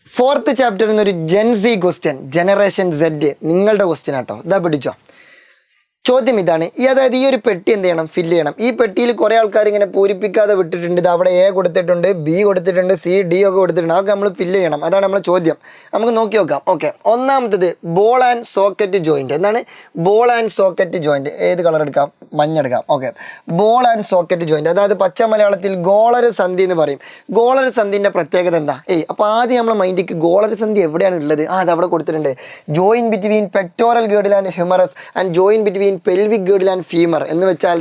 Fourth ചാപ്റ്ററിൽ നിന്നൊരു Jency question, generation Z, നിങ്ങളുടെ ക്വസ്റ്റ്യൻ ആട്ടോ. ഇതാ പിടിച്ചോ. ചോദ്യം ഇതാണ്, അതായത് ഈ ഒരു പെട്ടി എന്ത് ചെയ്യണം, ഫില്ല് ചെയ്യണം. ഈ പെട്ടിയിൽ കുറേ ആൾക്കാർ ഇങ്ങനെ പൂരിപ്പിക്കാതെ വിട്ടിട്ടുണ്ട്. ഇത് അവിടെ എ കൊടുത്തിട്ടുണ്ട്, ബി കൊടുത്തിട്ടുണ്ട്, സി ഡി ഒക്കെ കൊടുത്തിട്ടുണ്ട്. അതൊക്കെ നമ്മൾ ഫില്ല് ചെയ്യണം. അതാണ് നമ്മളെ ചോദ്യം. നമുക്ക് നോക്കി നോക്കാം. ഓക്കെ, ഒന്നാമത്തത് ബോൾ ആൻഡ് സോക്കറ്റ് ജോയിൻറ്റ്. എന്താണ് ബോൾ ആൻഡ് സോക്കറ്റ് ജോയിൻറ്റ്? ഏത് കളർ എടുക്കാം? മഞ്ഞ എടുക്കാം. Okay, ball and socket joint, അതായത് പച്ച മലയാളത്തിൽ ഗോളര സന്ധി എന്ന് പറയും. ഗോളര സന്ധിൻ്റെ പ്രത്യേകത എന്താ? അപ്പോൾ ആദ്യം നമ്മളെ മൈൻഡിക്ക് ഗോളര സന്ധി എവിടെയാണ് ഉള്ളത്? അത് അവിടെ കൊടുത്തിട്ടുണ്ട്. Join between pectoral girdle and humorous and join between pelvic girdle and femur എന്ന് വെച്ചാൽ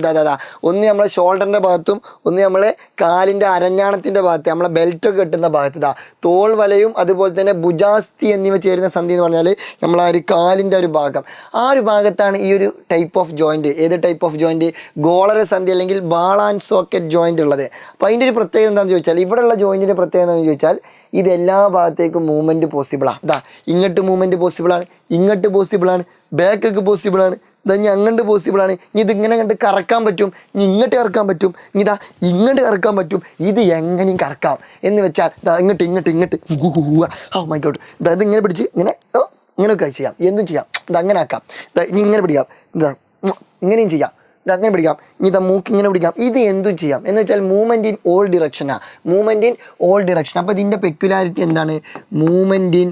ഒന്ന് നമ്മളെ ഷോൾഡറിൻ്റെ ഭാഗത്തും ഒന്ന് നമ്മളെ കാലിൻ്റെ അരഞ്ഞാണത്തിൻ്റെ ഭാഗത്ത്, നമ്മളെ ബെൽറ്റൊക്കെ കെട്ടുന്ന ഭാഗത്ത് തോൾ വലയും അതുപോലെ തന്നെ ഭുജാസ്ഥി എന്നിവ ചേരുന്ന സന്ധി എന്ന് പറഞ്ഞാൽ നമ്മളെ ഒരു കാലിൻ്റെ ഒരു ഭാഗം. ആ ഒരു ഭാഗത്താണ് ഈ ഒരു ടൈപ്പ് ഓഫ് ജോയിൻറ്റ്. ഏത് ടൈപ്പ് ഓഫ് ജോയിൻറ്റ്? ഗോളര സന്ധി അല്ലെങ്കിൽ ബാൾ ആൻഡ് സോക്കറ്റ് ജോയിൻറ്റ് ഉള്ളത്. അപ്പോൾ അതിൻ്റെ ഒരു പ്രത്യേകത എന്താണെന്ന് ചോദിച്ചാൽ, ഇവിടെയുള്ള ജോയിൻറ്റിൻ്റെ പ്രത്യേകത എന്താണെന്ന് ചോദിച്ചാൽ, ഇത് എല്ലാ ഭാഗത്തേക്കും മൂവ്മെൻറ്റ് പോസിബിളാണ്. ഇങ്ങോട്ട് മൂവ്മെൻറ്റ് പോസിബിളാണ്, ഇങ്ങോട്ട് പോസിബിളാണ്, ബാക്കൊക്കെ പോസിബിളാണ്, ഇനി അങ്ങോട്ട് പോസിബിളാണ്. ഇനി ഇതിങ്ങനെ കണ്ട് കറക്കാൻ പറ്റും, ഇനി ഇങ്ങോട്ട് കറക്കാൻ പറ്റും, ഇനി ഇങ്ങോട്ട് കറക്കാൻ പറ്റും. ഇത് എങ്ങനെയും കറക്കാം എന്ന് വെച്ചാൽ ഇങ്ങോട്ട് ഇങ്ങോട്ട് ഇങ്ങോട്ട് ഓ മൈ ഗോഡ്, ഇത് ഇങ്ങനെ പിടിച്ച് ഇങ്ങനെയൊക്കെ ചെയ്യാം, എന്തും ചെയ്യാം. അങ്ങനെ ആക്കാം. ഇനി ഇങ്ങനെ പിടിക്കാം, ഇങ്ങനെയും ചെയ്യാം, അങ്ങനെ പിടിക്കാം. ഇനി മൂക്ക് ഇങ്ങനെ പിടിക്കാം. ഇത് എന്തും ചെയ്യാം എന്ന് വെച്ചാൽ മൂവ്മെൻറ്റ് ഇൻ ഓൾ ഡിറക്ഷനാണ്. Movement in all direction. അപ്പോൾ ഇതിൻ്റെ പെക്യുലാരിറ്റി എന്താണ്? Movement in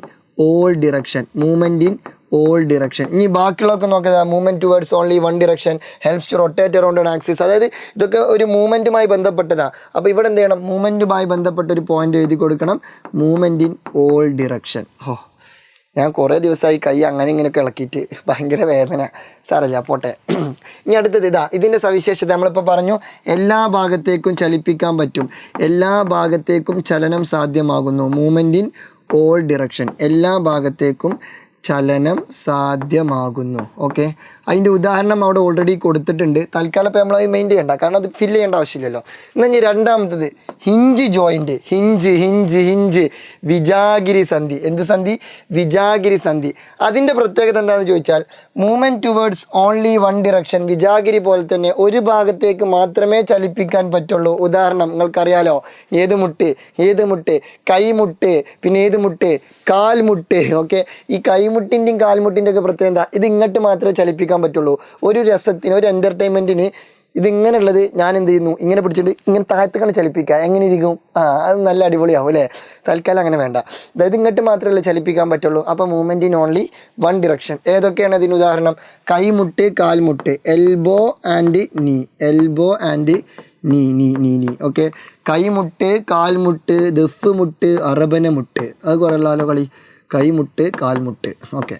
all direction, movement in all direction. ഇനി ബാക്കിയുള്ളതൊക്കെ നോക്കുക. Movement towards only one direction, helps to rotate around an axis. അതായത് ഇതൊക്കെ ഒരു മൂവ്മെൻറ്റുമായി ബന്ധപ്പെട്ടതാണ്. അപ്പോൾ ഇവിടെ എന്ത് ചെയ്യണം? മൂവ്മെൻറ്റുമായി ബന്ധപ്പെട്ട ഒരു പോയിന്റ് എഴുതി കൊടുക്കണം, മൂവ്മെൻറ്റ് ഇൻ ഓൾ ഡിറക്ഷൻ. ഞാൻ കുറേ ദിവസമായി കൈ അങ്ങനെ ഇങ്ങനെയൊക്കെ ഇളക്കിയിട്ട് ഭയങ്കര വേദന. സാരല്ല, പോട്ടെ. ഇനി അടുത്തത് ഇതിൻ്റെ സവിശേഷത നമ്മളിപ്പോൾ പറഞ്ഞു, എല്ലാ ഭാഗത്തേക്കും ചലിപ്പിക്കാൻ പറ്റും, എല്ലാ ഭാഗത്തേക്കും ചലനം സാധ്യമാകുന്നു. മൂവ്മെൻറ്റ് ഇൻ ഓൾ ഡിറക്ഷൻ, എല്ലാ ഭാഗത്തേക്കും ചലനം സാധ്യമാകുന്നു. ഓക്കെ, അതിൻ്റെ ഉദാഹരണം അവിടെ ഓൾറെഡി കൊടുത്തിട്ടുണ്ട്. തൽക്കാലം ഇപ്പോൾ നമ്മൾ അത് മെയിൻ ചെയ്യണ്ട, കാരണം അത് ഫില്ല് ചെയ്യേണ്ട ആവശ്യമില്ലല്ലോ. എന്നാൽ ഇനി രണ്ടാമത്തത് hinge joint. Hinge hinge hinge വിജാഗിരി സന്ധി. എന്ത് സന്ധി? വിജാഗിരി സന്ധി. അതിൻ്റെ പ്രത്യേകത എന്താണെന്ന് ചോദിച്ചാൽ, movement towards only one direction. വിജാഗിരി പോലെ തന്നെ ഒരു ഭാഗത്തേക്ക് മാത്രമേ ചലിപ്പിക്കാൻ പറ്റുള്ളൂ. ഉദാഹരണം നിങ്ങൾക്കറിയാലോ, ഏത് മുട്ട്? ഏത് മുട്ട്? കൈമുട്ട്. പിന്നെ ഏത് മുട്ട്? കാൽമുട്ട്. ഓക്കെ, ഈ കൈമുട്ടിൻ്റെയും കാൽമുട്ടിൻ്റെ ഒക്കെ പ്രത്യേകത എന്താ? ഇത് ഇങ്ങോട്ട് മാത്രമേ ചലിപ്പിക്കാൻ പറ്റുള്ളൂ. ഒരു രസത്തിന്, ഒരു എൻ്റർടൈൻമെൻറ്റിന് ഇതിങ്ങനെയുള്ളത് ഞാൻ എന്ത് ചെയ്യുന്നു? ഇങ്ങനെ പിടിച്ചിട്ട് ഇങ്ങനെ താഴത്തേക്കാണ് ചലിപ്പിക്കുക. എങ്ങനെ ഇരിക്കും? അത് നല്ല അടിപൊളിയാവും അല്ലേ? തൽക്കാലം അങ്ങനെ വേണ്ട. അതായത് ഇങ്ങോട്ട് മാത്രമല്ലേ ചലിപ്പിക്കാൻ പറ്റുള്ളൂ. അപ്പോൾ movement in only one direction. ഏതൊക്കെയാണ് അതിന് ഉദാഹരണം? കൈമുട്ട്, കാൽമുട്ട്, എൽബോ ആൻഡ് നീ, എൽബോ ആൻഡ് നീ നീ നീ നീ. ഓക്കെ, കൈമുട്ട്, കാൽമുട്ട്, ദഫ് മുട്ട്, അറബന മുട്ട്. അത് കുറേ കളി. കൈമുട്ട്, കാൽമുട്ട്. ഓക്കെ,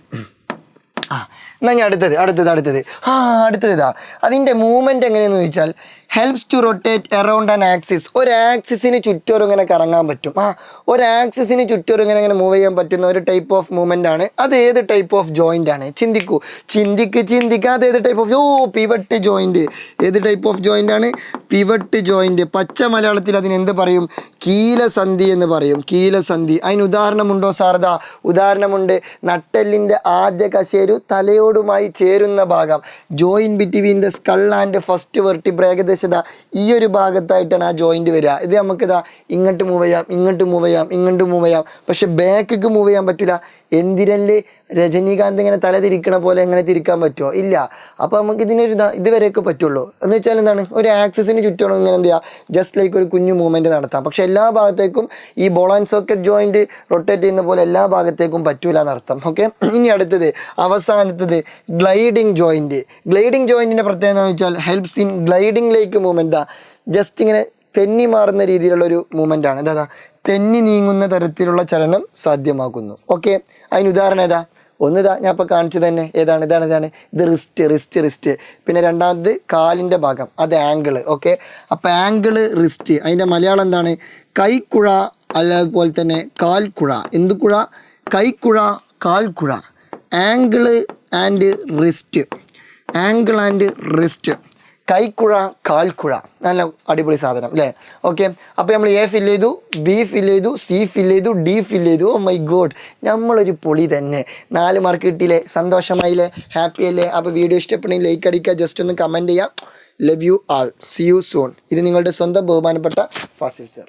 എന്നാൽ ഞാൻ അടുത്തത് അതിൻ്റെ മൂവ്മെൻറ്റ് എങ്ങനെയെന്ന് ചോദിച്ചാൽ, helps to rotate around an axis. ഒരു ആക്സിസിന് ചുറ്റോറും ഇങ്ങനെ കറങ്ങാൻ പറ്റും. ഒരു ആക്സിസിന് ചുറ്റോറും ഇങ്ങനെ മൂവ് ചെയ്യാൻ പറ്റുന്ന ഒരു ടൈപ്പ് ഓഫ് മൂവ്മെൻ്റ് ആണ്. അത് ഏത് ടൈപ്പ് ഓഫ് ജോയിൻ്റ് ആണ്? ചിന്തിക്കുക. അത് ഏത് ടൈപ്പ് ഓഫ്? Pivot joint. ഏത് ടൈപ്പ് ഓഫ് ജോയിൻ്റ് ആണ്? Pivot joint. പച്ച മലയാളത്തിൽ അതിനെന്ത് പറയും? കീലസന്ധി എന്ന് പറയും. കീലസന്ധി. അതിന് ഉദാഹരണമുണ്ടോ സാറതാ? ഉദാഹരണമുണ്ട്. നട്ടെല്ലിൻ്റെ ആദ്യ കശേരു തലയോടുമായി ചേരുന്ന ഭാഗം, join between the skull and first vertebra. ഏകദേശം ഈ ഒരു ഭാഗത്തായിട്ടാണ് ആ ജോയിൻറ്റ് വരിക. ഇത് നമുക്ക് ഇങ്ങോട്ട് മൂവ് ചെയ്യാം, ഇങ്ങോട്ട് മൂവ് ചെയ്യാം, ഇങ്ങോട്ട് മൂവ് ചെയ്യാം. പക്ഷെ ബാക്കിക്ക് മൂവ് ചെയ്യാൻ പറ്റില്ല. എന്തിരല്ലേ രജനീകാന്ത് ഇങ്ങനെ തല തിരിക്കണ പോലെ എങ്ങനെ തിരിക്കാൻ പറ്റുമോ? ഇല്ല. അപ്പോൾ നമുക്ക് ഇതിനൊരു ഇതുവരെയൊക്കെ പറ്റുള്ളൂ. എന്ന് വെച്ചാൽ എന്താണ്? ഒരു ആക്സിസിന് ചുറ്റണം ഇങ്ങനെ എന്ത് ചെയ്യുക? ജസ്റ്റ് ലൈക്ക് ഒരു കുഞ്ഞു മൂവ്മെൻറ്റ് നടത്താം. പക്ഷെ എല്ലാ ഭാഗത്തേക്കും ഈ ball and socket joint rotate ചെയ്യുന്ന പോലെ എല്ലാ ഭാഗത്തേക്കും പറ്റൂല എന്നർത്ഥം. ഓക്കെ, ഇനി അടുത്തത് അവസാനത്തത് ഗ്ലൈഡിങ് ജോയിൻറ്റ്. ഗ്ലൈഡിങ് ജോയിൻറ്റിൻ്റെ പ്രത്യേകത എന്താണെന്ന് വെച്ചാൽ, helps in gliding movement. Just ഇങ്ങനെ തെന്നി മാറുന്ന രീതിയിലുള്ളൊരു മൂവ്മെൻ്റ് ആണ്. തെന്നി നീങ്ങുന്ന തരത്തിലുള്ള ചലനം സാധ്യമാക്കുന്നു. ഓക്കെ, അതിന് ഉദാഹരണം ഏതാ? ഞാൻ ഇപ്പോൾ കാണിച്ചത് തന്നെ. ഇതാണ് ഇത് റിസ്റ്റ്. പിന്നെ രണ്ടാമത് കാലിൻ്റെ ഭാഗം, അത് ആംഗിള്. ഓക്കെ, അപ്പോൾ ആംഗിള്, റിസ്റ്റ്. അതിൻ്റെ മലയാളം എന്താണ്? കൈക്കുഴ, അതുപോലെ തന്നെ കാൽക്കുഴ. എന്ത് കുഴ? കൈക്കുഴ, കാൽക്കുഴ. Ankle and wrist. Ankle and wrist. കൈക്കുഴ, കാൽക്കുഴ. നല്ല അടിപൊളി സാധനം അല്ലേ? ഓക്കെ, അപ്പോൾ നമ്മൾ എ ഫില്ല് ചെയ്തു, ബി ഫില്ല് ചെയ്തു, സി ഫില്ല് ചെയ്തു, ഡി ഫില്ല് ചെയ്തു. ഓ മൈ ഗോഡ്, നമ്മളൊരു പൊളി തന്നെ. 4 മാർക്ക് കിട്ടിയില്ലേ? സന്തോഷമായില്ലേ? ഹാപ്പി അല്ലേ? അപ്പോൾ വീഡിയോ ഇഷ്ടപ്പെടുന്നെങ്കിൽ ലൈക്ക് അടിക്കുക, ജസ്റ്റ് ഒന്ന് കമൻറ്റ് ചെയ്യാം. Love you all, C you soon. ഇത് നിങ്ങളുടെ സ്വന്തം ബഹുമാനപ്പെട്ട ഫാസിൽ സർ.